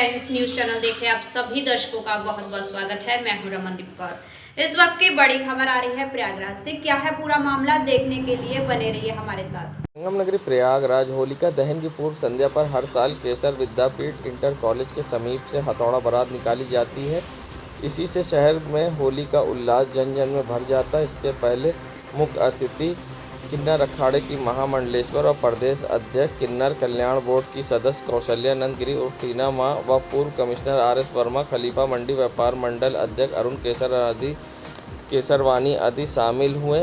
Times news channel देख रहे आप सभी दर्शकों का बहुत बहुत स्वागत है। मैं हूं रमनदीप कौर। इस वक्त की बड़ी खबर आ रही है प्रयागराज से। क्या है पूरा मामला, देखने के लिए बने रहिए हमारे साथ। संगम नगरी प्रयागराज होलिका दहन की पूर्व संध्या पर हर साल केसर विद्यापीठ इंटर कॉलेज के समीप से हथौड़ा बारात निकाली जाती है। इसी से शहर में होली का उल्लास जन जन में भर जाता है। इससे पहले मुख्य अतिथि किन्नर अखाड़े की महामंडलेश्वर और प्रदेश अध्यक्ष किन्नर कल्याण बोर्ड की सदस्य कौशल्या नंद गिरी उर्फ टीना माँ व पूर्व कमिश्नर RS वर्मा, खलीफा मंडी व्यापार मंडल अध्यक्ष अरुण केसरवानी आदि शामिल हुए।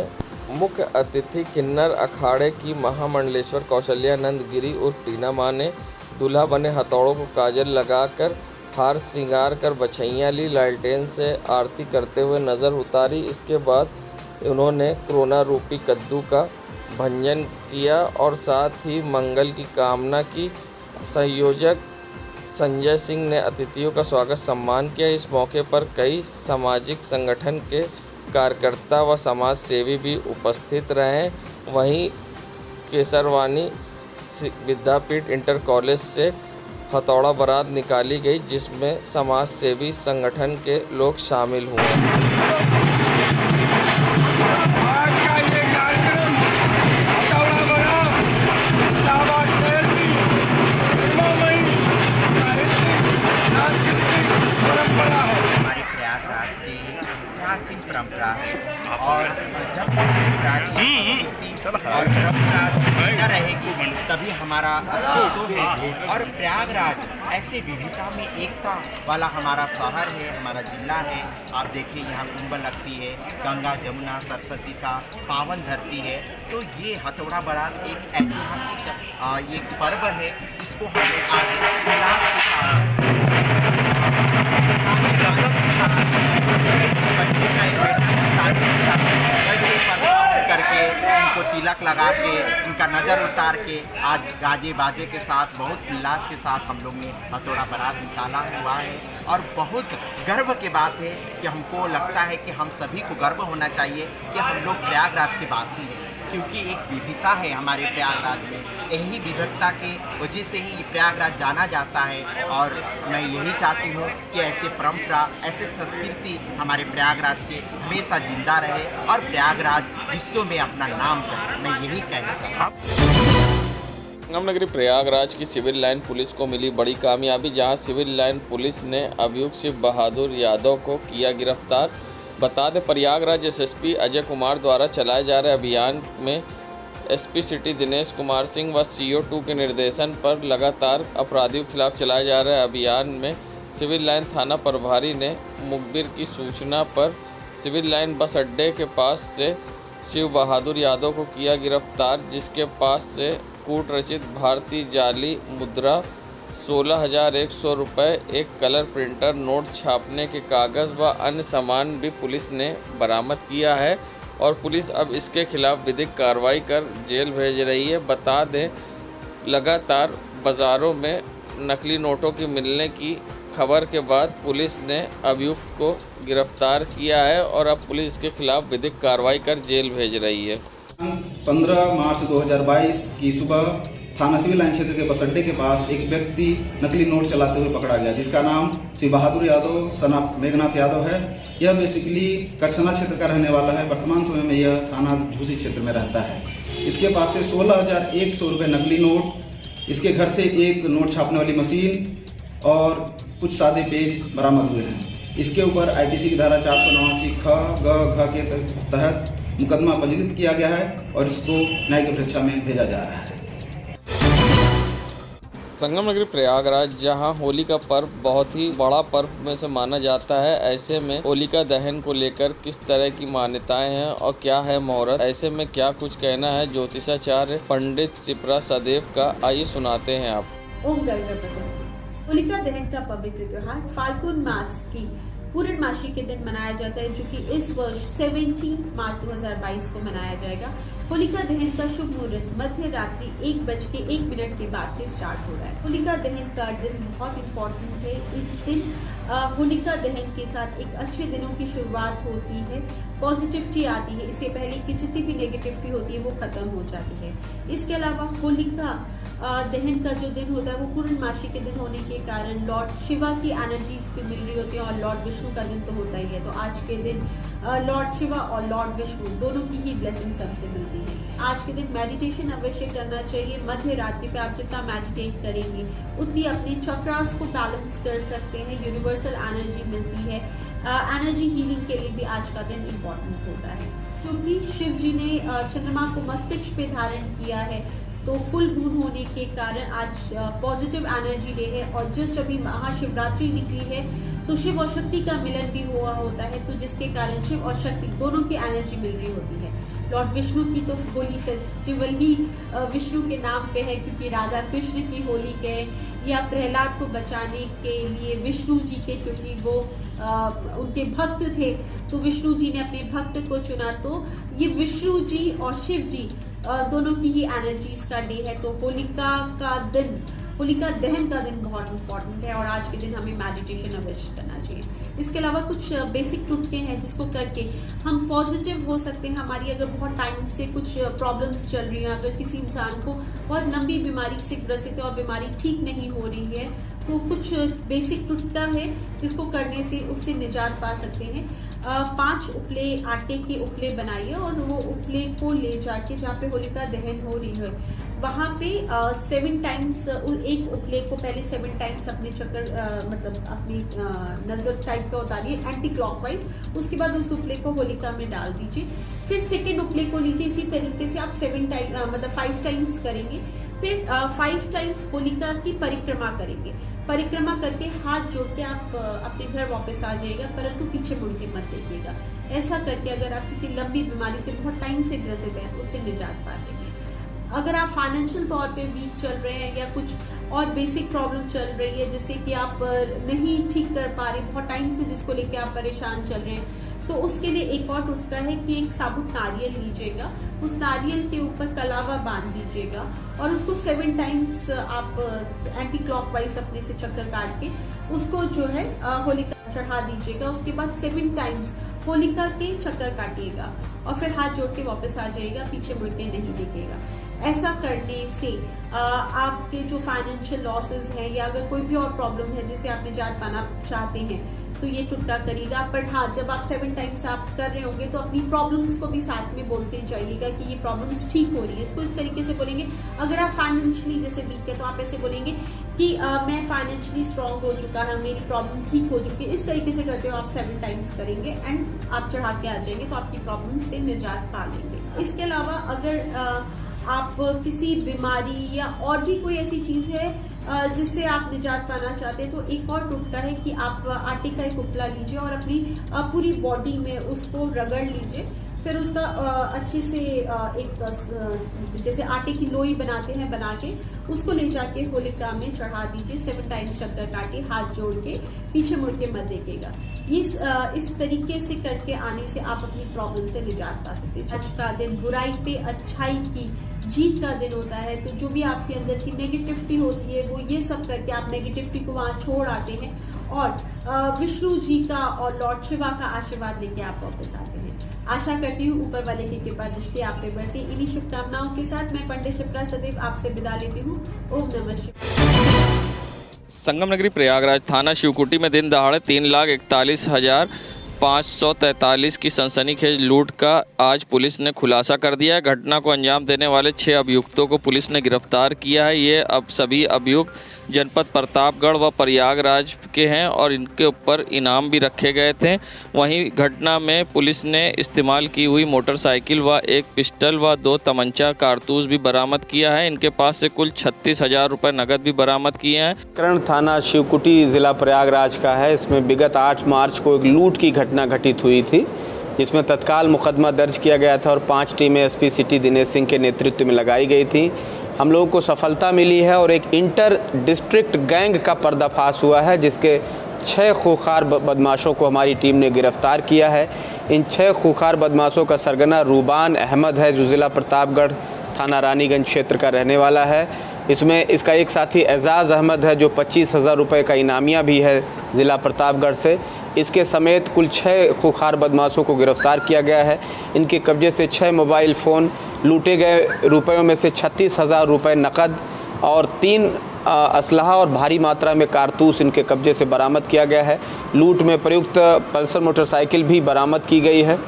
मुख्य अतिथि किन्नर अखाड़े की महामंडलेश्वर कौशल्या नंद गिरी उर्फ टीना माँ ने दूल्हा बने हथौड़ों को काजल लगाकर हार श्रृंगार कर बछैयाँ ली, लालटेन से आरती करते हुए नज़र उतारी। इसके बाद उन्होंने कोरोना रूपी कद्दू का भंजन किया और साथ ही मंगल की कामना की। संयोजक संजय सिंह ने अतिथियों का स्वागत सम्मान किया। इस मौके पर कई सामाजिक संगठन के कार्यकर्ता व समाज सेवी भी उपस्थित रहे। वहीं केसरवानी विद्यापीठ इंटर कॉलेज से हथौड़ा बारात निकाली गई, जिसमें समाज सेवी संगठन के लोग शामिल हुए। हमारे प्रयागराज की प्राचीन परंपरा है और जब प्राचीन संस्कृति और परंपरा न रहेगी तभी हमारा अस्तित्व है। और प्रयागराज ऐसे विविधता में एकता वाला हमारा शहर है, हमारा जिला है। आप देखिए यहाँ कुंभ लगती है, गंगा जमुना सरस्वती का पावन धरती है। तो ये हथौड़ा बारात एक ऐतिहासिक एक पर्व है। इसको हम आज उल्लास के साथ करके इनको तिलक लगा के इनका नज़र उतार के आज गाजे बाजे के साथ बहुत उल्लास के साथ हम लोग ने हथौड़ा बारात निकाला हुआ है। और बहुत गर्व की बात है कि हमको लगता है कि हम सभी को गर्व होना चाहिए कि हम लोग प्रयागराज के वासी हैं, क्योंकि एक विविधता है हमारे प्रयागराज में। यही विविधता के वजह से ही प्रयागराज जाना जाता है। और मैं यही चाहती हूँ कि ऐसे परंपरा, ऐसे संस्कृति हमारे प्रयागराज के हमेशा जिंदा रहे और प्रयागराज विश्व में अपना नाम करे। मैं यही कहना चाहता हूँ। संगम नगरी प्रयागराज की सिविल लाइन पुलिस को मिली बड़ी कामयाबी, जहां सिविल लाइन पुलिस ने अभियुक्त शिव बहादुर यादव को किया गिरफ्तार। बता दें, प्रयागराज SSP अजय कुमार द्वारा चलाए जा रहे अभियान में SP सिटी दिनेश कुमार सिंह व CO2 के निर्देशन पर लगातार अपराधियों के खिलाफ चलाए जा रहे अभियान में सिविल लाइन थाना प्रभारी ने मुखबिर की सूचना पर सिविल लाइन बस अड्डे के पास से शिव बहादुर यादव को किया गिरफ्तार, जिसके पास से कूट रचित भारतीय जाली मुद्रा 16,100 रुपये, एक कलर प्रिंटर, नोट छापने के कागज़ व अन्य सामान भी पुलिस ने बरामद किया है। और पुलिस अब इसके खिलाफ विधिक कार्रवाई कर जेल भेज रही है। बता दें, लगातार बाज़ारों में नकली नोटों की मिलने की खबर के बाद पुलिस ने अभियुक्त को गिरफ्तार किया है और अब पुलिस के खिलाफ विधिक कार्रवाई कर जेल भेज रही है। 15 मार्च 2022 की सुबह थाना सिविल लाइन क्षेत्र के बस अड्डे के पास एक व्यक्ति नकली नोट चलाते हुए पकड़ा गया, जिसका नाम शिव बहादुर यादव सना मेघनाथ यादव है। यह बेसिकली करसना क्षेत्र का रहने वाला है। वर्तमान समय में यह थाना झूसी क्षेत्र में रहता है। इसके पास से 16,100 रुपये नकली नोट, इसके घर से एक नोट छापने वाली मशीन और कुछ सादे पेज बरामद हुए हैं। इसके ऊपर IPC की धारा 489 ख ग घ के तहत मुकदमा पंजीकृत किया गया है और इसको न्यायिक परीक्षा में भेजा जा रहा है। संगम नगरी प्रयागराज, जहां होली का पर्व बहुत ही बड़ा पर्व में से माना जाता है, ऐसे में होलिका दहन को लेकर किस तरह की मान्यताएं हैं और क्या है मुहूर्त, ऐसे में क्या कुछ कहना है ज्योतिषाचार्य पंडित शिप्रा सदेव का, आइए सुनाते हैं आप। ओम गणपति। होलिका दहन का पवित्र त्योहार फाल्गुन मास की पूर्णमासी के दिन मनाया जाता है, जो कि इस वर्ष 17 मार्च 2022 को मनाया जाएगा। होलिका दहन का शुभ मुहूर्त मध्य रात्रि 1:01 के बाद से स्टार्ट हो रहा है। होलिका दहन का दिन बहुत इम्पोर्टेंट है। इस दिन होलिका दहन के साथ एक अच्छे दिनों की शुरुआत होती है, पॉजिटिविटी आती है। इससे पहले की जितनी भी नेगेटिविटी होती है वो खत्म हो जाती है। इसके अलावा होलिका दहन का जो दिन होता है वो पूर्णमासी के दिन होने के कारण लॉर्ड शिवा की एनर्जीज भी मिल रही होती है, और लॉर्ड विष्णु का दिन तो होता ही है। तो आज के दिन लॉर्ड शिवा और लॉर्ड विष्णु दोनों की ही ब्लेसिंग सबसे मिलती है। आज के दिन मेडिटेशन अवश्य करना चाहिए। मध्य रात्रि पे आप जितना मेडिटेट करेंगे उतनी अपने चक्रास को बैलेंस कर सकते हैं, यूनिवर्सल एनर्जी मिलती है। एनर्जी हीलिंग के लिए भी आज का दिन इम्पोर्टेंट होता है, क्योंकि शिव जी ने चंद्रमा को मस्तिष्क पे धारण किया है। तो फुल मून होने के कारण आज पॉजिटिव एनर्जी डे है, और जस्ट अभी महाशिवरात्रि निकली है तो शिव और शक्ति का मिलन भी हुआ होता है, तो जिसके कारण शिव और शक्ति दोनों की एनर्जी मिल रही होती है। लॉर्ड विष्णु की तो होली फेस्टिवल ही विष्णु के नाम पे है, क्योंकि राधा कृष्ण की होली के या प्रहलाद को बचाने के लिए विष्णु जी के, क्योंकि वो उनके भक्त थे तो विष्णु जी ने अपने भक्त को चुना। तो ये विष्णु जी और शिव जी दोनों की ही एनर्जीज का डे है। तो होलिका दहन का दिन बहुत इंपॉर्टेंट है, और आज के दिन हमें मेडिटेशन अवश्य करना चाहिए। इसके अलावा कुछ बेसिक टुटके हैं जिसको करके हम पॉजिटिव हो सकते हैं। हमारी अगर बहुत टाइम से कुछ प्रॉब्लम्स चल रही हैं, अगर किसी इंसान को बहुत लंबी बीमारी से ग्रसित है और बीमारी ठीक नहीं हो रही है, तो कुछ बेसिक टुटका है जिसको करने से उससे निजात पा सकते हैं। 5 उपले आटे के उपले बनाइए, और वो उपले को ले जाके जहाँ पे होलिका दहन हो रही है वहां पे 7 टाइम्स एक उपले को पहले 7 टाइम्स अपने चक्कर मतलब अपनी नजर टाइप का उतारिए एंटी क्लॉकवाइज। उसके बाद उस उपले को होलिका में डाल दीजिए। फिर सेकेंड उपले को लीजिए, इसी तरीके से आप 7 टाइम मतलब 5 टाइम्स करेंगे। फिर 5 टाइम्स होलिका की परिक्रमा करेंगे। परिक्रमा करके हाथ जोड़ के आप अपने घर वापस आ जाइएगा, परंतु पीछे मुड़ के मत देखिएगा। ऐसा करके अगर आप किसी लंबी बीमारी से बहुत टाइम से ग्रसित हैं उससे निजात पा लेंगे। अगर आप फाइनेंशियल तौर पे वीक चल रहे हैं या कुछ और बेसिक प्रॉब्लम चल रही है जिससे कि आप नहीं ठीक कर पा रहे, बहुत टाइम से जिसको लेके आप परेशान चल रहे हैं, तो उसके लिए एक और टुटका है कि एक साबुत नारियल लीजिएगा, उस नारियल के ऊपर कलावा बांध दीजिएगा और उसको 7 टाइम्स आप एंटी क्लॉकवाइज अपने से चक्कर काट के उसको जो है होलिका चढ़ा दीजिएगा। उसके बाद 7 टाइम्स होलिका के चक्कर काटिएगा और फिर हाथ जोड़ के वापस आ जाइएगा, पीछे मुड़ के नहीं देखेगा। ऐसा करने से आपके जो फाइनेंशियल लॉसेस हैं या अगर कोई भी और प्रॉब्लम है जिसे आप निजात पाना चाहते हैं तो ये टुटका करिएगा। पर हाँ, जब आप 7 टाइम्स आप कर रहे होंगे तो अपनी प्रॉब्लम्स को भी साथ में बोलते जाइएगा कि ये प्रॉब्लम्स ठीक हो रही है। इसको इस तरीके से बोलेंगे, अगर आप फाइनेंशियली जैसे वीक है तो आप ऐसे बोलेंगे कि मैं फाइनेंशियली स्ट्रांग हो चुका है, मेरी प्रॉब्लम ठीक हो चुकी है। इस तरीके से करते हो आप 7 टाइम्स करेंगे एंड आप चढ़ा के आ जाएंगे तो आपकी प्रॉब्लम से निजात पा लेंगे। इसके अलावा अगर आप किसी बीमारी या और भी कोई ऐसी चीज है जिससे आप निजात पाना चाहते हैं तो एक और टुटका है कि आप आटे का एक उपला लीजिए और अपनी पूरी बॉडी में उसको रगड़ लीजिए। फिर उसका अच्छे से एक जैसे आटे की लोई बनाते हैं बना के उसको ले जाके होलिका में चढ़ा दीजिए। 7 टाइम्स चक्कर काटे, हाथ जोड़ के पीछे मुड़ के मत देखिएगा। इस तरीके से करके आने से आप अपनी प्रॉब्लम से निजात पा सकते हैं। आज का दिन बुराई पे अच्छाई की जीत का दिन होता है, तो जो भी आपके अंदर की नेगेटिविटी होती है वो ये सब करके आप नेगेटिविटी को वहां छोड़ आते हैं और विष्णु जी का और लॉर्ड शिवा का आशीर्वाद लेके आप वापस आते हैं। आशा करती हूँ ऊपर वाले की कृपा दृष्टि आप पे बरसे। इन्हीं शुभकामनाओं के साथ मैं पंडित शिप्रा सदैव आपसे विदा लेती हूँ। ओम नमः शिवाय। संगम नगरी प्रयागराज थाना शिवकुटी में दिन दहाड़े 3,41,543 की सनसनीखेज लूट का आज पुलिस ने खुलासा कर दिया है। घटना को अंजाम देने वाले 6 अभियुक्तों को पुलिस ने गिरफ्तार किया है। ये अब सभी अभियुक्त जनपद प्रतापगढ़ व प्रयागराज के हैं और इनके ऊपर इनाम भी रखे गए थे। वहीं घटना में पुलिस ने इस्तेमाल की हुई मोटरसाइकिल व एक पिस्टल व 2 तमंचा कारतूस भी बरामद किया है। इनके पास से कुल 36,000 रुपये नकद भी बरामद किए हैं। करण थाना शिवकुटी ज़िला प्रयागराज का है। इसमें विगत 8 मार्च को एक लूट की घटना घटित हुई थी, जिसमें तत्काल मुकदमा दर्ज किया गया था और 5 टीमें एसपी सिटी दिनेश सिंह के नेतृत्व में लगाई गई थी। हम लोगों को सफलता मिली है और एक इंटर डिस्ट्रिक्ट गैंग का पर्दाफाश हुआ है, जिसके 6 खूंखार बदमाशों को हमारी टीम ने गिरफ्तार किया है। इन 6 खूंखार बदमाशों का सरगना रूबान अहमद है, जो ज़िला प्रतापगढ़ थाना रानीगंज क्षेत्र का रहने वाला है। इसमें इसका एक साथी एजाज़ अहमद है, जो 25,000 रुपये का इनामिया भी है। ज़िला प्रतापगढ़ से। इसके समेत कुल 6 खूंखार बदमाशों को गिरफ्तार किया गया है। इनके कब्जे से 6 मोबाइल फ़ोन, लूटे गए रुपयों में से 36,000 रुपये नकद और 3 असलहा और भारी मात्रा में कारतूस इनके कब्जे से बरामद किया गया है। लूट में प्रयुक्त पल्सर मोटरसाइकिल भी बरामद की गई है।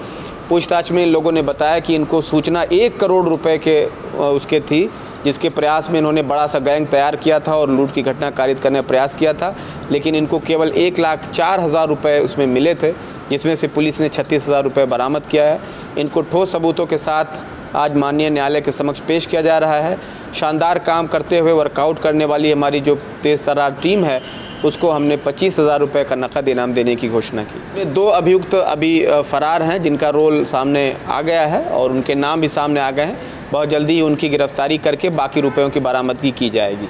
पूछताछ में इन लोगों ने बताया कि इनको सूचना 1 करोड़ रुपए के उसके थी, जिसके प्रयास में इन्होंने बड़ा सा गैंग तैयार किया था और लूट की घटना कारित करने का प्रयास किया था, लेकिन इनको केवल 1,04,000 रुपये उसमें मिले थे, जिसमें से पुलिस ने 36,000 रुपये बरामद किया है। इनको ठोस सबूतों के साथ आज माननीय न्यायालय के समक्ष पेश किया जा रहा है। शानदार काम करते हुए वर्कआउट करने वाली हमारी जो तेज़ तर्रार टीम है, उसको हमने 25,000 रुपये का नकद इनाम देने की घोषणा की। 2 अभियुक्त अभी फरार हैं, जिनका रोल सामने आ गया है और उनके नाम भी सामने आ गए हैं। बहुत जल्दी ही उनकी गिरफ्तारी करके बाकी रुपयों की बरामदगी की जाएगी।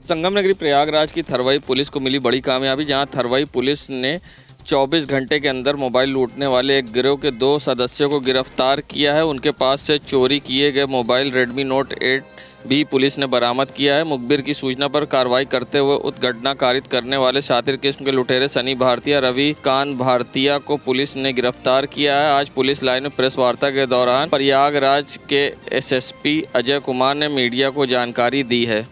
संगम नगरी प्रयागराज की थरवई पुलिस को मिली बड़ी कामयाबी, जहां थरवई पुलिस ने 24 घंटे के अंदर मोबाइल लूटने वाले एक गिरोह के 2 सदस्यों को गिरफ्तार किया है। उनके पास से चोरी किए गए मोबाइल रेडमी नोट 8 भी पुलिस ने बरामद किया है। मुखबिर की सूचना पर कार्रवाई करते हुए उक्त घटना कारित करने वाले शातिर किस्म के लुटेरे सनी भारतीय, रवि कांत भारतीय को पुलिस ने गिरफ्तार किया है। आज पुलिस लाइन में प्रेस वार्ता के दौरान प्रयागराज के एसएसपी अजय कुमार ने मीडिया को जानकारी दी है।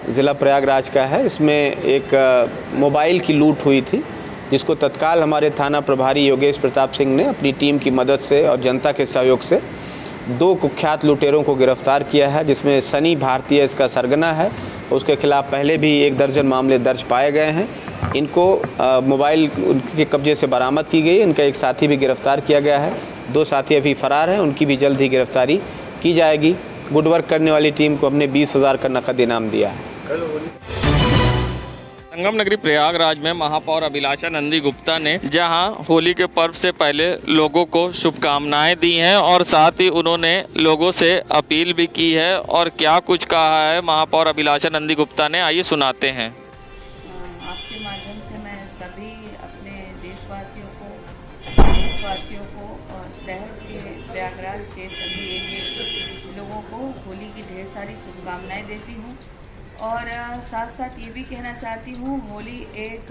ज़िला प्रयागराज का है, इसमें एक मोबाइल की लूट हुई थी, जिसको तत्काल हमारे थाना प्रभारी योगेश प्रताप सिंह ने अपनी टीम की मदद से और जनता के सहयोग से 2 कुख्यात लुटेरों को गिरफ्तार किया है, जिसमें सनी भारतीय इसका सरगना है। उसके खिलाफ पहले भी 1 दर्जन मामले दर्ज पाए गए हैं। इनको मोबाइल उनके कब्जे से बरामद की गई। इनका एक साथी भी गिरफ्तार किया गया है। 2 साथी अभी फरार हैं, उनकी भी जल्द ही गिरफ्तारी की जाएगी। गुड वर्क करने वाली टीम को हमने 20,000 का नकद इनाम दिया है। संगम नगरी प्रयागराज में महापौर अभिलाषा नंदी गुप्ता ने जहां होली के पर्व से पहले लोगों को शुभकामनाएं दी हैं और साथ ही उन्होंने लोगों से अपील भी की है। और क्या कुछ कहा है महापौर अभिलाषा नंदी गुप्ता ने, आइए सुनाते हैं। आपके माध्यम से मैं सभी अपने देशवासियों को और शहर के प्रयागराज के सभी एरिए लोगों को होली की ढेर सारी शुभकामनाएं देती हूँ। और साथ साथ ये भी कहना चाहती हूँ, होली एक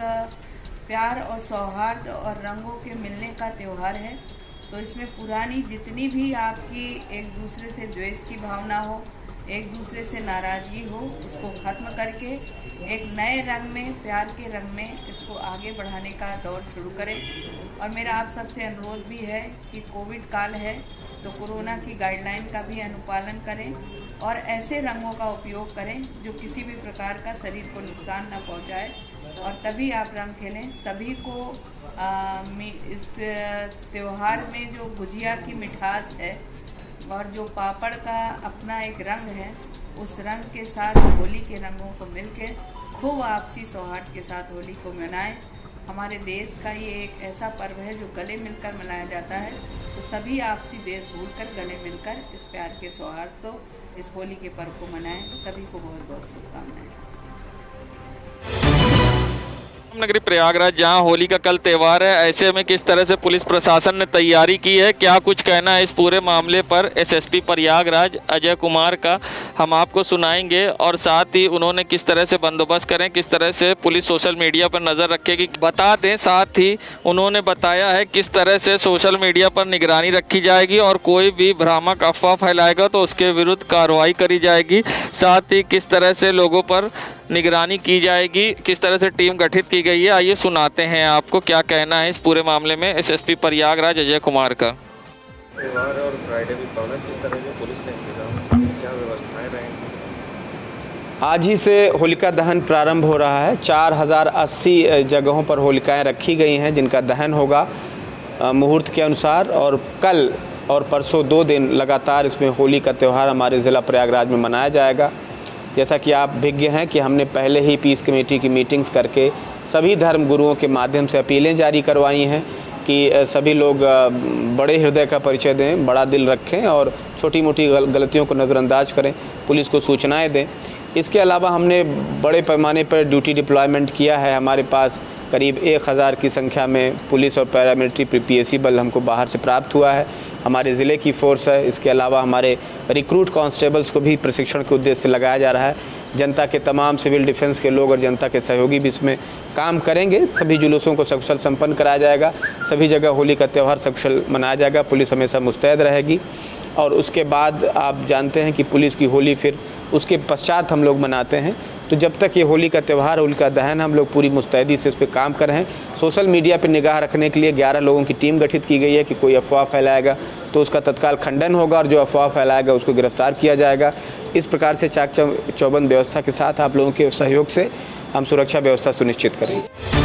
प्यार और सौहार्द और रंगों के मिलने का त्यौहार है। तो इसमें पुरानी जितनी भी आपकी एक दूसरे से द्वेष की भावना हो, एक दूसरे से नाराज़गी हो, उसको ख़त्म करके एक नए रंग में, प्यार के रंग में इसको आगे बढ़ाने का दौर शुरू करें। और मेरा आप सबसे अनुरोध भी है कि कोविड काल है तो कोरोना की गाइडलाइन का भी अनुपालन करें और ऐसे रंगों का उपयोग करें जो किसी भी प्रकार का शरीर को नुकसान न पहुंचाए, और तभी आप रंग खेलें। सभी को इस त्यौहार में जो गुजिया की मिठास है और जो पापड़ का अपना एक रंग है, उस रंग के साथ होली के रंगों को मिलकर खूब आपसी सौहार्द के साथ होली को मनाएं। हमारे देश का ये एक ऐसा पर्व है जो गले मिलकर मनाया जाता है। तो सभी आपसी देश भूलकर गले मिलकर इस प्यार के सौहार्द को, इस होली के पर्व को मनाएं। सभी को बहुत बहुत शुभकामनाएं। नगरी प्रयागराज जहां होली का कल त्यौहार है, ऐसे में किस तरह से पुलिस प्रशासन ने तैयारी की है, क्या कुछ कहना है इस पूरे मामले पर एसएसपी प्रयागराज अजय कुमार का, हम आपको सुनाएंगे। और साथ ही उन्होंने किस तरह से बंदोबस्त करें, किस तरह से पुलिस सोशल मीडिया पर नज़र रखेगी, बता दें। साथ ही उन्होंने बताया है किस तरह से सोशल मीडिया पर निगरानी रखी जाएगी और कोई भी भ्रामक अफवाह फैलाएगा तो उसके विरुद्ध कार्रवाई करी जाएगी। साथ ही किस तरह से लोगों पर निगरानी की जाएगी, किस तरह से टीम गठित की गई है, आइए सुनाते हैं आपको क्या कहना है इस पूरे मामले में एसएसपी प्रयागराज अजय कुमार का। त्यौहार और फ्राइडे भी पावन, किस तरह के पुलिस ने इंतजाम, क्या व्यवस्थाएं रहेंगी? आज ही से होलिका दहन प्रारंभ हो रहा है। 4080 जगहों पर होलिकाएं रखी गई हैं, जिनका दहन होगा मुहूर्त के अनुसार। और कल और परसों 2 दिन लगातार इसमें होली का त्यौहार हमारे ज़िला प्रयागराज में मनाया जाएगा। जैसा कि आप विज्ञ हैं कि हमने पहले ही पीस कमेटी की मीटिंग्स करके सभी धर्म गुरुओं के माध्यम से अपीलें जारी करवाई हैं कि सभी लोग बड़े हृदय का परिचय दें, बड़ा दिल रखें और छोटी मोटी गलतियों को नज़रअंदाज करें, पुलिस को सूचनाएं दें। इसके अलावा हमने बड़े पैमाने पर ड्यूटी डिप्लॉयमेंट किया है। हमारे पास करीब 1000 की संख्या में पुलिस और पैरामिलिट्री पीएसी बल हमको बाहर से प्राप्त हुआ है। हमारे ज़िले की फ़ोर्स है। इसके अलावा हमारे रिक्रूट कांस्टेबल्स को भी प्रशिक्षण के उद्देश्य से लगाया जा रहा है। जनता के तमाम सिविल डिफेंस के लोग और जनता के सहयोगी भी इसमें काम करेंगे। सभी जुलूसों को सकुशल संपन्न कराया जाएगा। सभी जगह होली का त्यौहार सकुशल मनाया जाएगा। पुलिस हमेशा मुस्तैद रहेगी और उसके बाद आप जानते हैं कि पुलिस की होली फिर उसके पश्चात हम लोग मनाते हैं। तो जब तक ये होली का त्यौहार, होली का दहन, हम लोग पूरी मुस्तैदी से उस पर काम कर रहे हैं। सोशल मीडिया पर निगाह रखने के लिए 11 लोगों की टीम गठित की गई है कि कोई अफवाह फैलाएगा तो उसका तत्काल खंडन होगा और जो अफवाह फैलाएगा उसको गिरफ्तार किया जाएगा। इस प्रकार से चाक चौबंद व्यवस्था के साथ आप लोगों के सहयोग से हम सुरक्षा व्यवस्था सुनिश्चित करेंगे।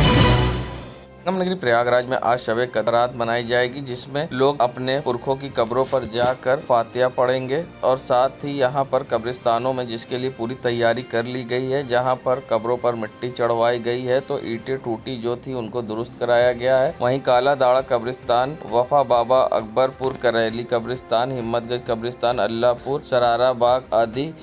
संगम नगरी प्रयागराज में आज शब कदरात मनाई जाएगी, जिसमें लोग अपने पुरखों की कब्रों पर जाकर फातिहा पढ़ेंगे और साथ ही यहां पर कब्रिस्तानों में जिसके लिए पूरी तैयारी कर ली गई है, जहां पर कब्रों पर मिट्टी चढ़वाई गई है तो ईंटें टूटी जो थी उनको दुरुस्त कराया गया है। वहीं काला दाड़ा कब्रिस्तान, वफा बाबा अकबरपुर, करैली कब्रिस्तान, हिम्मतगंज कब्रिस्तान, अल्लाहपुर, सरारा बाग आदि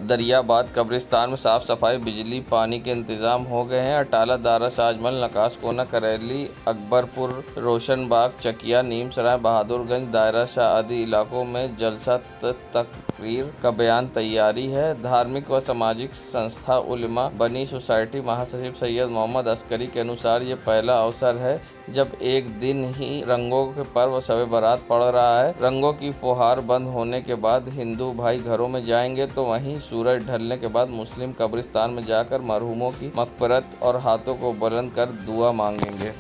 दरियाबाद कब्रिस्तान में साफ सफाई, बिजली, पानी के इंतजाम हो गए हैं। अटाला, दारा, शाजमल, नकाश कोना, करैली, अकबरपुर, रोशन बाग, चकिया, नीम सराय, बहादुरगंज, दायरा शाह आदि इलाकों में जलसा तकरीर का बयान तैयारी है। धार्मिक व सामाजिक संस्था उलमा बनी सोसाइटी महासचिव सैयद मोहम्मद अस्करी के अनुसार ये पहला अवसर है जब एक दिन ही रंगों के पर्व शब बारात पड़ रहा है। रंगों की फुहार बंद होने के बाद हिंदू भाई घरों में जाएंगे तो वहीं सूरज ढलने के बाद मुस्लिम कब्रिस्तान में जाकर मरहूमों की मग़फ़िरत और हाथों को बुलंद कर दुआ मांगेंगे।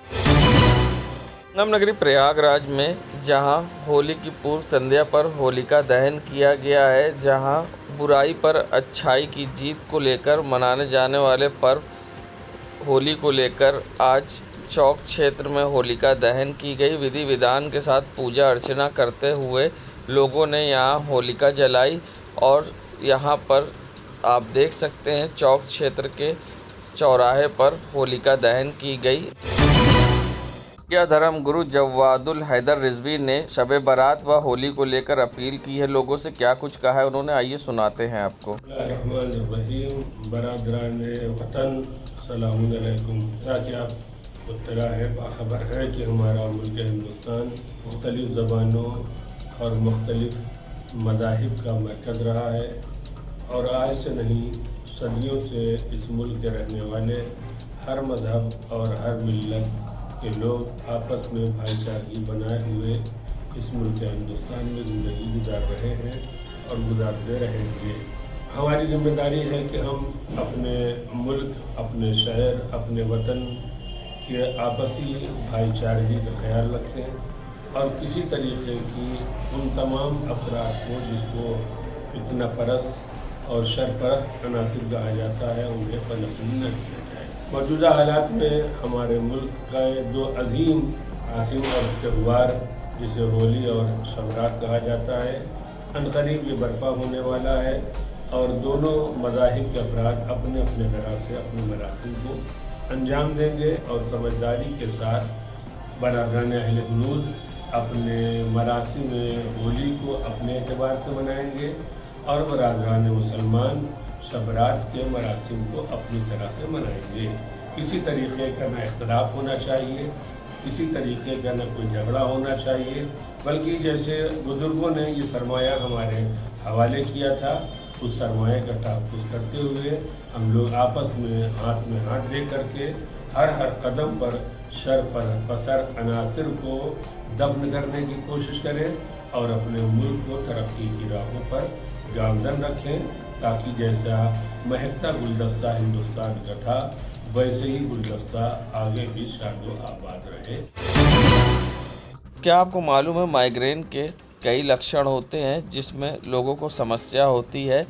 संगम नगरी प्रयागराज में जहां होली की पूर्व संध्या पर होलिका दहन किया गया है, जहां बुराई पर अच्छाई की जीत को लेकर मनाने जाने वाले पर्व होली को लेकर आज चौक क्षेत्र में होलिका दहन की गई। विधि विधान के साथ पूजा अर्चना करते हुए लोगों ने यहां होलिका जलाई और यहाँ पर आप देख सकते हैं चौक क्षेत्र के चौराहे पर होलिका दहन की गई। धर्म गुरु जवादुल हैदर रिजवी ने शब बारात व होली को लेकर अपील की है। लोगों से क्या कुछ कहा है उन्होंने, आइए सुनाते हैं आपको। ताकि आप मुत्तला है, बाखबर है कि हमारा मुल्क हिंदुस्तान मुख्तलिफ ज़बानों और मुख्तलिफ मज़ाहिब का मरकज़ रहा है और आज से नहीं सदियों से इस मुल्क के रहने वाले हर मज़हब और हर मिल्लत के लोग आपस में भाईचारगी बनाए हुए इस मुल्क हिंदुस्तान में ज़िंदगी गुजार रहे हैं और गुजारते रहेंगे। हमारी जिम्मेदारी है कि हम अपने मुल्क, अपने शहर, अपने वतन के आपसी भाईचारगी का ख्याल रखें और किसी तरीके की उन तमाम अफराद को जिसको फितना परस्त और शरपरस्त अनासिर कहा जाता है उन्हें पनपनी न किया जाए। मौजूदा हालात में हमारे मुल्क का दो अजीम आसिम और त्यौहार जिसे होली और शबरात कहा जाता है अनकरीब ये बर्पा होने वाला है और दोनों मज़ाहिब के अफराद अपने अपने तरह से अपने मरासिम को अंजाम देंगे और समझदारी के साथ बरादरान अहले हुदूद अपने मरासिम होली को अपने एतबार से मनाएंगे और बरादरान मुसलमान शबरात के मरासिम को अपनी तरह से मनाएंगे। किसी तरीके का ना इख्तलाफ होना चाहिए, किसी तरीके का न कोई झगड़ा होना चाहिए, बल्कि जैसे बुज़ुर्गों ने ये सरमाया हमारे हवाले किया था उस सरमाए का तहफ़्फ़ुज़ करते हुए हम लोग आपस में हाथ दे करके हर कदम पर शर पर पसर अनासिर को दफन करने की कोशिश करें और अपने मुल्क को तरक्की की राहों पर गामजन रखें ताकि जैसा महकता गुलदस्ता हिंदुस्तान का था वैसे ही गुलदस्ता आगे भी शादो आबाद रहे। क्या आपको मालूम है माइग्रेन के कई लक्षण होते हैं जिसमें लोगों को समस्या होती है।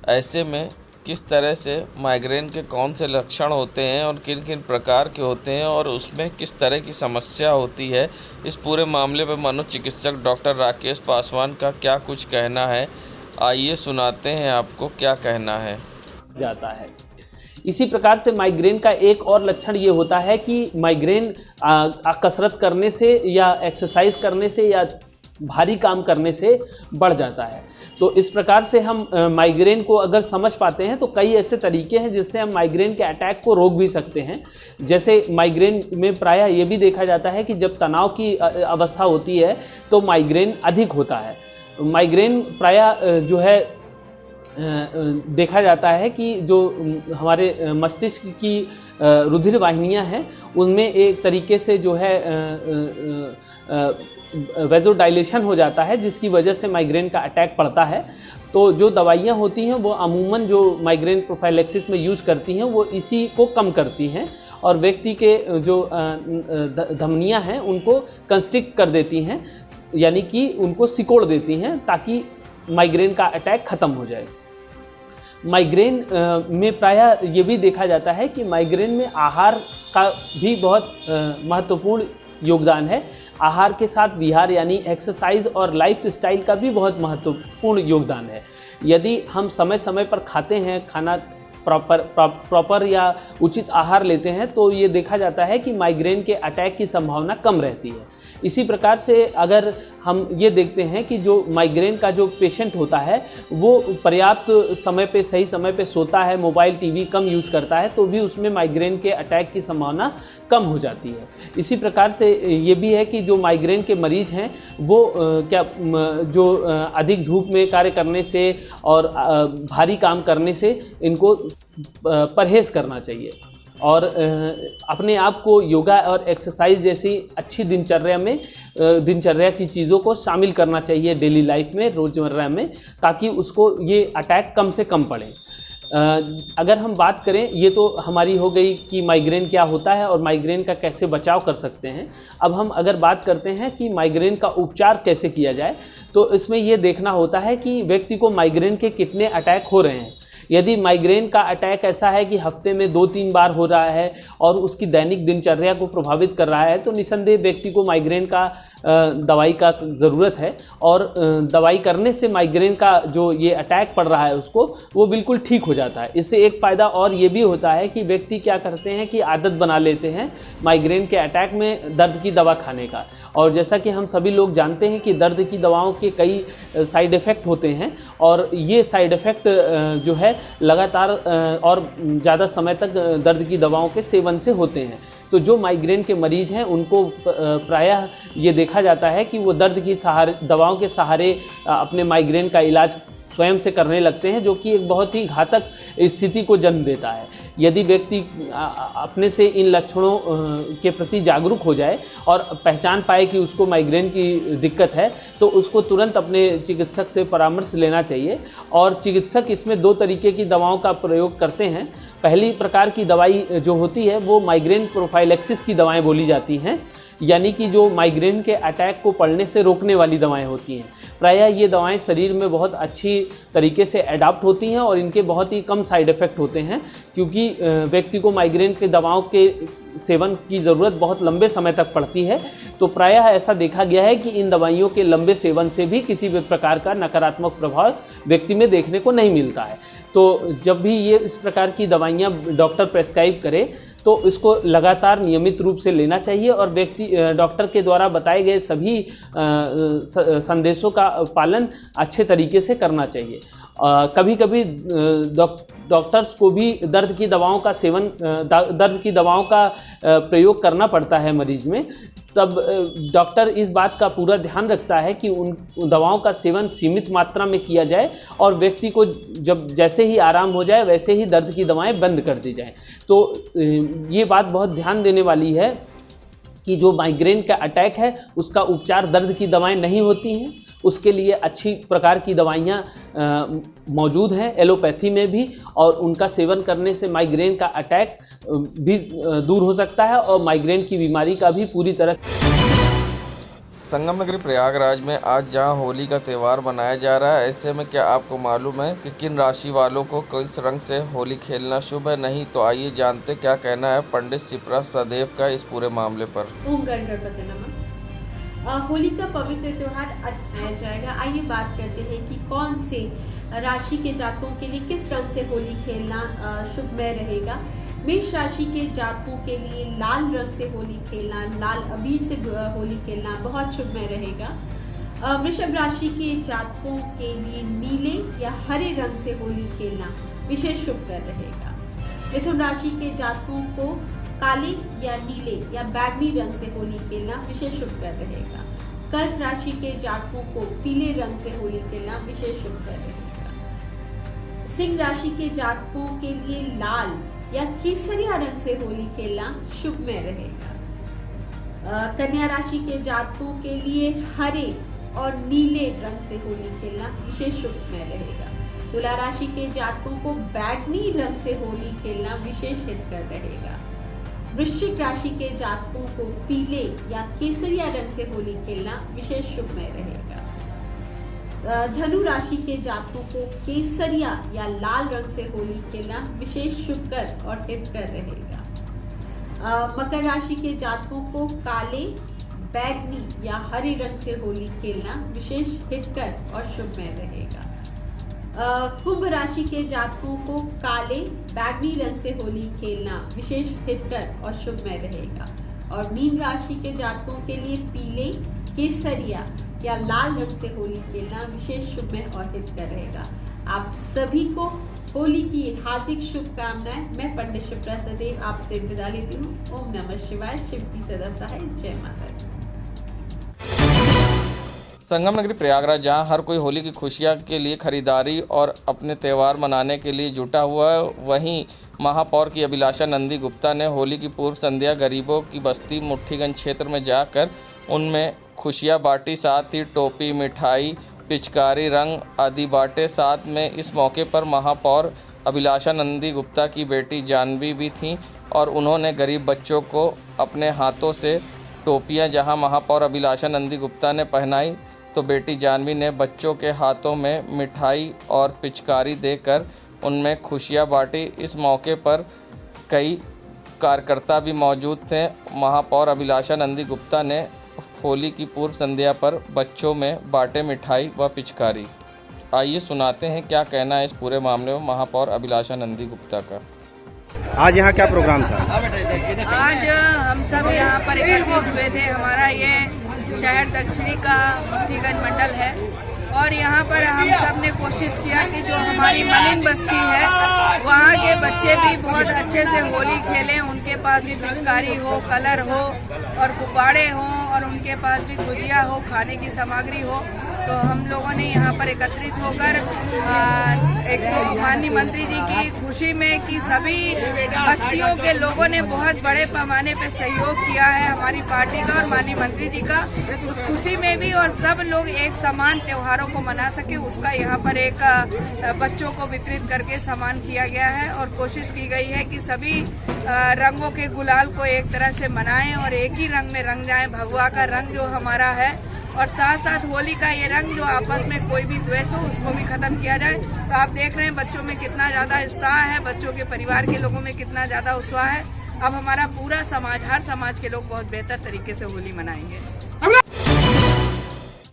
ऐसे में किस तरह से माइग्रेन के कौन से लक्षण होते हैं और किन किन प्रकार के होते हैं और उसमें किस तरह की समस्या होती है, इस पूरे मामले पर मनोचिकित्सक डॉक्टर राकेश पासवान का क्या कुछ कहना है, आइए सुनाते हैं आपको क्या कहना है। जाता है इसी प्रकार से माइग्रेन का एक और लक्षण ये होता है कि माइग्रेन कसरत करने से या एक्सरसाइज करने से या भारी काम करने से बढ़ जाता है। तो इस प्रकार से हम माइग्रेन को अगर समझ पाते हैं तो कई ऐसे तरीके हैं जिससे हम माइग्रेन के अटैक को रोक भी सकते हैं। जैसे माइग्रेन में प्रायः ये भी देखा जाता है कि जब तनाव की अवस्था होती है तो माइग्रेन अधिक होता है। माइग्रेन प्रायः जो है देखा जाता है कि जो हमारे मस्तिष्क की रुधिर वाहिनियाँ हैं उनमें एक तरीके से जो है वेज़ोडाइलेशन हो जाता है, जिसकी वजह से माइग्रेन का अटैक पड़ता है। तो जो दवाइयाँ होती हैं वो अमूमन जो माइग्रेन प्रोफाइलैक्सिस में यूज़ करती हैं वो इसी को कम करती हैं और व्यक्ति के जो धमनियाँ हैं उनको कंस्ट्रिक्ट कर देती हैं, यानी कि उनको सिकोड़ देती हैं ताकि माइग्रेन का अटैक ख़त्म हो जाए। माइग्रेन में प्रायः ये भी देखा जाता है कि माइग्रेन में आहार का भी बहुत महत्वपूर्ण योगदान है। आहार के साथ विहार यानी एक्सरसाइज और लाइफस्टाइल का भी बहुत महत्वपूर्ण योगदान है। यदि हम समय समय पर खाते हैं, खाना प्रॉपर या उचित आहार लेते हैं तो ये देखा जाता है कि माइग्रेन के अटैक की संभावना कम रहती है। इसी प्रकार से अगर हम ये देखते हैं कि जो माइग्रेन का जो पेशेंट होता है वो पर्याप्त समय पे सही समय पे सोता है, मोबाइल टीवी कम यूज़ करता है तो भी उसमें माइग्रेन के अटैक की संभावना कम हो जाती है। इसी प्रकार से ये भी है कि जो माइग्रेन के मरीज़ हैं वो जो अधिक धूप में कार्य करने से और भारी काम करने से इनको परहेज़ करना चाहिए और अपने आप को योगा और एक्सरसाइज जैसी अच्छी दिनचर्या की चीज़ों को शामिल करना चाहिए डेली लाइफ में, रोज़मर्रा में, ताकि उसको ये अटैक कम से कम पड़े। अगर हम बात करें, ये तो हमारी हो गई कि माइग्रेन क्या होता है और माइग्रेन का कैसे बचाव कर सकते हैं। अब हम अगर बात करते हैं कि माइग्रेन का उपचार कैसे किया जाए तो इसमें ये देखना होता है कि व्यक्ति को माइग्रेन के कितने अटैक हो रहे हैं। यदि माइग्रेन का अटैक ऐसा है कि हफ्ते में 2-3 बार हो रहा है और उसकी दैनिक दिनचर्या को प्रभावित कर रहा है तो निस्संदेह व्यक्ति को माइग्रेन का दवाई का ज़रूरत है और दवाई करने से माइग्रेन का जो ये अटैक पड़ रहा है उसको वो बिल्कुल ठीक हो जाता है। इससे एक फ़ायदा और ये भी होता है कि व्यक्ति क्या करते हैं कि आदत बना लेते हैं माइग्रेन के अटैक में दर्द की दवा खाने का, और जैसा कि हम सभी लोग जानते हैं कि दर्द की दवाओं के कई साइड इफ़ेक्ट होते हैं और ये साइड इफ़ेक्ट जो है लगातार और ज़्यादा समय तक दर्द की दवाओं के सेवन से होते हैं। तो जो माइग्रेन के मरीज़ हैं उनको प्रायः ये देखा जाता है कि वो दर्द की दवाओं के सहारे अपने माइग्रेन का इलाज स्वयं से करने लगते हैं, जो कि एक बहुत ही घातक स्थिति को जन्म देता है। यदि व्यक्ति अपने से इन लक्षणों के प्रति जागरूक हो जाए और पहचान पाए कि उसको माइग्रेन की दिक्कत है तो उसको तुरंत अपने चिकित्सक से परामर्श लेना चाहिए। और चिकित्सक इसमें 2 तरीके की दवाओं का प्रयोग करते हैं। पहली प्रकार की दवाई जो होती है वो माइग्रेन प्रोफाइलैक्सिस की दवाएँ बोली जाती हैं, यानी कि जो माइग्रेन के अटैक को पड़ने से रोकने वाली दवाएं होती हैं। प्रायः ये दवाएं शरीर में बहुत अच्छी तरीके से अडॉप्ट होती हैं और इनके बहुत ही कम साइड इफ़ेक्ट होते हैं, क्योंकि व्यक्ति को माइग्रेन के दवाओं के सेवन की ज़रूरत बहुत लंबे समय तक पड़ती है। तो प्रायः ऐसा देखा गया है कि इन दवाइयों के लंबे सेवन से भी किसी भी प्रकार का नकारात्मक प्रभाव व्यक्ति में देखने को नहीं मिलता है। तो जब भी ये इस प्रकार की दवाइयाँ डॉक्टर प्रेस्क्राइब करे तो इसको लगातार नियमित रूप से लेना चाहिए और व्यक्ति डॉक्टर के द्वारा बताए गए सभी संदेशों का पालन अच्छे तरीके से करना चाहिए। कभी कभी डॉक्टर्स को भी दर्द की दवाओं का प्रयोग करना पड़ता है मरीज में। तब डॉक्टर इस बात का पूरा ध्यान रखता है कि उन दवाओं का सेवन सीमित मात्रा में किया जाए और व्यक्ति को जब जैसे ही आराम हो जाए वैसे ही दर्द की दवाएं बंद कर दी जाएं। तो ये बात बहुत ध्यान देने वाली है कि जो माइग्रेन का अटैक है उसका उपचार दर्द की दवाएं नहीं होती हैं, उसके लिए अच्छी प्रकार की दवाइयाँ मौजूद हैं एलोपैथी में भी, और उनका सेवन करने से माइग्रेन का अटैक भी दूर हो सकता है और माइग्रेन की बीमारी का भी पूरी तरह। संगम नगरी प्रयागराज में आज जहां होली का त्यौहार मनाया जा रहा है, ऐसे में क्या आपको मालूम है कि किन राशि वालों को किस रंग से होली खेलना शुभ है? नहीं तो आइए जानते क्या कहना है पंडित शिप्रा सदेव का इस पूरे मामले पर। ओम गणपति नमः। होली का पवित्र त्योहार मनाया जाएगा। आइए बात करते हैं कि कौन से राशि के जातकों के लिए किस रंग से होली खेलना शुभमय रहेगा। मेष राशि के जातकों के लिए लाल रंग से होली खेलना, लाल अबीर से होली खेलना बहुत शुभमय रहेगा। वृषभ राशि के जातकों के लिए नीले या हरे रंग से होली खेलना विशेष शुभकर रहेगा। मिथुन राशि के जातकों को काले या नीले या बैंगनी रंग से होली खेलना विशेष शुभकर रहेगा। कर्क राशि के जातकों को पीले रंग से होली खेलना विशेष शुभकर रहेगा। सिंह राशि के जातकों के लिए लाल या केसरिया रंग से होली खेलना शुभमय रहेगा। कन्या राशि के जातकों के लिए हरे और नीले रंग से होली खेलना विशेष शुभमय रहेगा। तुला राशि के जातकों को बैंगनी रंग से होली खेलना विशेष हितकर रहेगा। वृश्चिक राशि के जातकों को पीले या केसरिया रंग से होली खेलना विशेष शुभमय रहेगा। धनु राशि के जातकों को केसरिया या लाल रंग से होली खेलना विशेष शुभकर और हितकर रहेगा। मकर राशि के जातकों को काले, बैंगनी या हरे रंग से होली खेलना विशेष हितकर और शुभमय रहेगा। कुंभ राशि के जातकों को काले, बैंगनी रंग से होली खेलना विशेष हितकर और शुभमय रहेगा। और मीन राशि के जातकों के लिए पीले, केसरिया या लाल रंग से होली खेलना विशेष शुभमय और हितकर रहेगा। आप सभी को होली की हार्दिक शुभकामनाएं। मैं पंडित शिप्रा सदैव आपसे विदा लेती हूँ। ओम नमः शिवाय। शिव जी सदा सहाय। जय माता दी। संगम नगरी प्रयागराज, जहां हर कोई होली की खुशियां के लिए खरीदारी और अपने त्यौहार मनाने के लिए जुटा हुआ है, वहीं महापौर की अभिलाषा नंदी गुप्ता ने होली की पूर्व संध्या गरीबों की बस्ती मुट्ठीगंज क्षेत्र में जाकर उनमें खुशियां बांटी। साथ ही टोपी, मिठाई, पिचकारी, रंग आदि बांटे। साथ में इस मौके पर महापौर अभिलाषा नंदी गुप्ता की बेटी जानवी भी थीं और उन्होंने गरीब बच्चों को अपने हाथों से टोपियां जहां महापौर अभिलाषा नंदी गुप्ता ने पहनाई, तो बेटी जानवी ने बच्चों के हाथों में मिठाई और पिचकारी देकर उनमें खुशियां बांटी। इस मौके पर कई कार्यकर्ता भी मौजूद थे। महापौर अभिलाषा नंदी गुप्ता ने होली की पूर्व संध्या पर बच्चों में बांटे मिठाई व पिचकारी। आइए सुनाते हैं क्या कहना है इस पूरे मामले में महापौर अभिलाषा नंदी गुप्ता का। आज यहाँ क्या प्रोग्राम था? आज हम सब यहाँ पर एकत्रित हुए थे। हमारा ये शहर दक्षिणी का मुट्ठीगंज मंडल है और यहाँ पर हम सब ने कोशिश किया कि जो हमारी मलिन बस्ती है वहाँ के बच्चे भी बहुत अच्छे से होली खेलें, उनके पास भी पिचकारी हो, कलर हो और गुब्बारे हों और उनके पास भी गुजिया हो, खाने की सामग्री हो। तो हम लोगों ने यहाँ पर एकत्रित होकर एक तो माननीय मंत्री जी की खुशी में कि सभी बस्तियों के लोगों ने बहुत बड़े पैमाने पे सहयोग किया है हमारी पार्टी का और माननीय मंत्री जी का, उस खुशी में भी और सब लोग एक समान त्योहारों को मना सके उसका यहाँ पर एक बच्चों को वितरित करके सम्मान किया गया है। और कोशिश की गई है कि सभी रंगों के गुलाल को एक तरह से मनाएं और एक ही रंग में रंग जाएं, भगवा का रंग जो हमारा है, और साथ साथ होली का ये रंग जो आपस में कोई भी द्वेष हो उसको भी खत्म किया जाए। तो आप देख रहे हैं बच्चों में कितना ज्यादा उत्साह है, बच्चों के परिवार के लोगों में कितना ज्यादा उत्साह है। अब हमारा पूरा समाज, हर समाज के लोग बहुत बेहतर तरीके से होली मनाएंगे।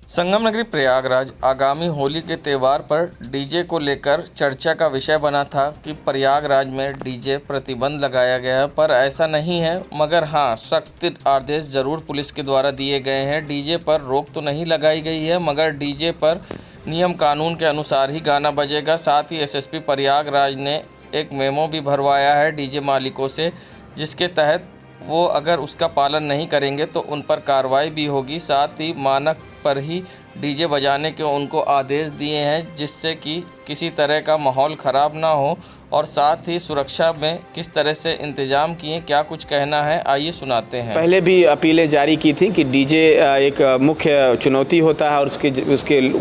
संगम नगरी प्रयागराज आगामी होली के त्यौहार पर डीजे को लेकर चर्चा का विषय बना था कि प्रयागराज में डीजे प्रतिबंध लगाया गया है, पर ऐसा नहीं है। मगर हाँ, सख्त आदेश जरूर पुलिस के द्वारा दिए गए हैं। डीजे पर रोक तो नहीं लगाई गई है, मगर डीजे पर नियम कानून के अनुसार ही गाना बजेगा। साथ ही एसएसपी प्रयागराज ने एक मेमो भी भरवाया है डीजे मालिकों से, जिसके तहत वो अगर उसका पालन नहीं करेंगे तो उन पर कार्रवाई भी होगी। साथ ही मानक पर ही डीजे बजाने के उनको आदेश दिए हैं, जिससे कि किसी तरह का माहौल ख़राब ना हो। और साथ ही सुरक्षा में किस तरह से इंतजाम किए, क्या कुछ कहना है, आइए सुनाते हैं। पहले भी अपीलें जारी की थी कि डीजे एक मुख्य चुनौती होता है और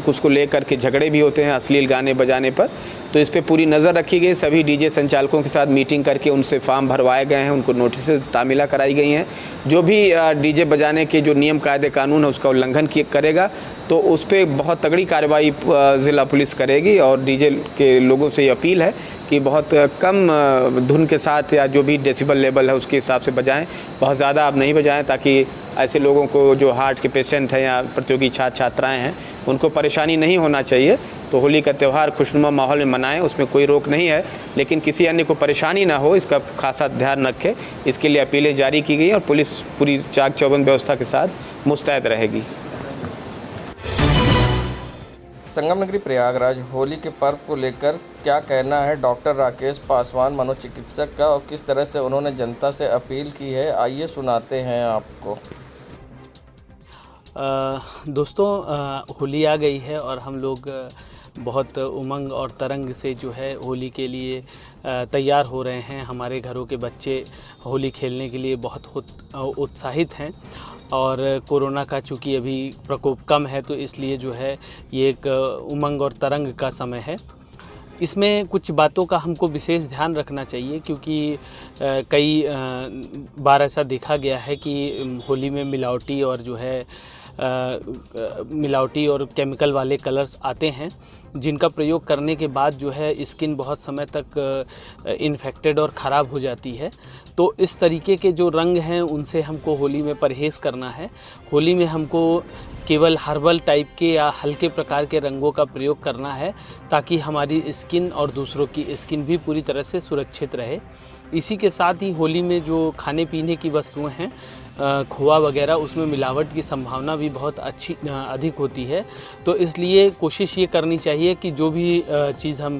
उसको लेकर के झगड़े भी होते हैं अश्लील गाने बजाने पर। तो इस पे पूरी नज़र रखी गई। सभी डीजे संचालकों के साथ मीटिंग करके उनसे फॉर्म भरवाए गए हैं, उनको नोटिस तामीला कराई गई हैं। जो भी डीजे बजाने के जो नियम कायदे कानून है उसका उल्लंघन करेगा तो उस पर बहुत तगड़ी कार्रवाई ज़िला पुलिस करेगी। और डीजे के लोगों से ये अपील है कि बहुत कम धुन के साथ या जो भी डेसिबल लेवल है उसके हिसाब से बजाएं, बहुत ज़्यादा आप नहीं बजाएं, ताकि ऐसे लोगों को जो हार्ट के पेशेंट हैं या प्रतियोगी छात्राएँ हैं उनको परेशानी नहीं होना चाहिए। तो होली का त्यौहार खुशनुमा माहौल में मनाएं, उसमें कोई रोक नहीं है, लेकिन किसी अन्य को परेशानी ना हो इसका खासा ध्यान रखें। इसके लिए अपीलें जारी की गई और पुलिस पूरी चाक चौबंद व्यवस्था के साथ मुस्तैद रहेगी। संगम नगरी प्रयागराज होली के पर्व को लेकर क्या कहना है डॉक्टर राकेश पासवान मनोचिकित्सक का और किस तरह से उन्होंने जनता से अपील की है, आइए सुनाते हैं आपको। दोस्तों, होली आ गई है और हम लोग बहुत उमंग और तरंग से जो है होली के लिए तैयार हो रहे हैं। हमारे घरों के बच्चे होली खेलने के लिए बहुत उत्साहित हैं और कोरोना का चूँकि अभी प्रकोप कम है तो इसलिए जो है ये एक उमंग और तरंग का समय है। इसमें कुछ बातों का हमको विशेष ध्यान रखना चाहिए क्योंकि कई बार ऐसा देखा गया है कि होली में मिलावटी और जो है मिलावटी और केमिकल वाले कलर्स आते हैं जिनका प्रयोग करने के बाद जो है स्किन बहुत समय तक इन्फेक्टेड और ख़राब हो जाती है। तो इस तरीके के जो रंग हैं उनसे हमको होली में परहेज़ करना है। होली में हमको केवल हर्बल टाइप के या हल्के प्रकार के रंगों का प्रयोग करना है ताकि हमारी स्किन और दूसरों की स्किन भी पूरी तरह से सुरक्षित रहे। इसी के साथ ही होली में जो खाने पीने की वस्तुएं हैं, खोआ वगैरह, उसमें मिलावट की संभावना भी बहुत अधिक होती है। तो इसलिए कोशिश ये करनी चाहिए कि जो भी चीज़ हम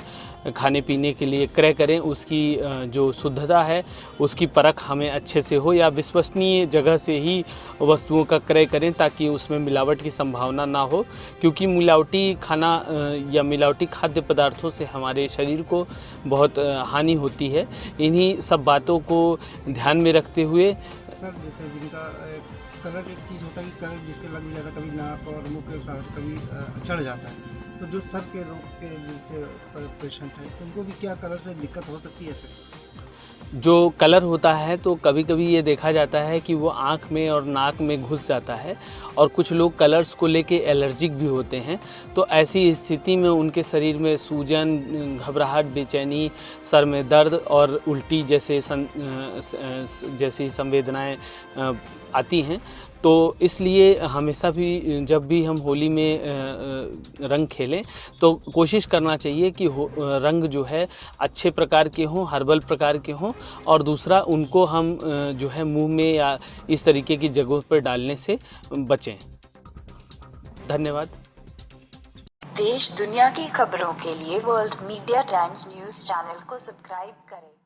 खाने पीने के लिए क्रय करें उसकी जो शुद्धता है उसकी परख हमें अच्छे से हो या विश्वसनीय जगह से ही वस्तुओं का क्रय करें ताकि उसमें मिलावट की संभावना ना हो, क्योंकि मिलावटी खाना या मिलावटी खाद्य पदार्थों से हमारे शरीर को बहुत हानि होती है। इन्हीं सब बातों को ध्यान में रखते हुए सर, जैसे जिनका कलर एक चीज़ होता है कि कलर जिसके लग भी जाता है, कभी नाक और मुंह के साथ कभी चढ़ जाता है, तो जो सर के रोग के जैसे पेशेंट है उनको भी क्या कलर से दिक्कत हो सकती है सर? जो कलर होता है तो कभी कभी ये देखा जाता है कि वो आँख में और नाक में घुस जाता है और कुछ लोग कलर्स को लेके एलर्जिक भी होते हैं। तो ऐसी स्थिति में उनके शरीर में सूजन, घबराहट, बेचैनी, सर में दर्द और उल्टी जैसी संवेदनाएं आती हैं। तो इसलिए हमेशा भी जब भी हम होली में रंग खेलें तो कोशिश करना चाहिए कि रंग जो है अच्छे प्रकार के हों, हर्बल प्रकार के हों, और दूसरा उनको हम जो है मुंह में या इस तरीके की जगहों पर डालने से बचें। धन्यवाद। देश दुनिया की खबरों के लिए world media times news channel को सब्सक्राइब करें।